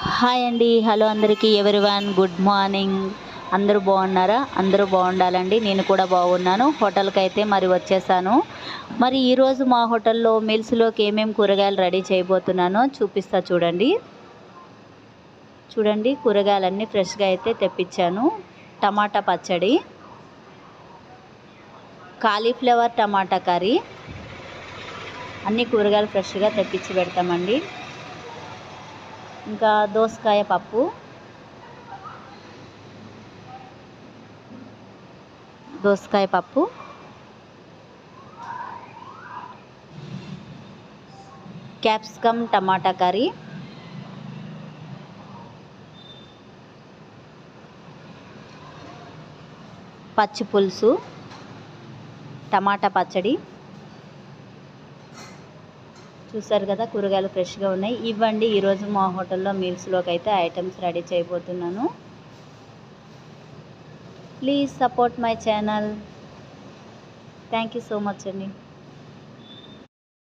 Hi అండి. Hello అందరికీ everyone. Good morning. అందరూ బాగున్నారా? అందరూ బాగుండాలండి. నేను కూడా బాగున్నాను. హోటల్కి అయితే మరి వచ్చేసాను. మరి ఈరోజు మా హోటల్లో మీల్స్లోకి ఏమేమి కూరగాయలు రెడీ చేయబోతున్నానో చూపిస్తా చూడండి. చూడండి, కూరగాయలన్నీ ఫ్రెష్గా అయితే తెప్పించాను. టమాటా పచ్చడి, కాలీఫ్లవర్ టమాటా కర్రీ, అన్ని కూరగాయలు ఫ్రెష్గా తెప్పించి పెడతామండి. ఇంకా దోసకాయ పప్పు, క్యాప్సికమ్ టమాటా కర్రీ, పచ్చి పులుసు, టమాటా పచ్చడి. చూసారు కదా, కూరగాయలు ఫ్రెష్గా ఉన్నాయి. ఇవ్వండి ఈరోజు మా హోటల్లో మీల్స్లోకి అయితే ఐటమ్స్ రెడీ చేయబోతున్నాను. Please support my channel. Thank you so much అండి.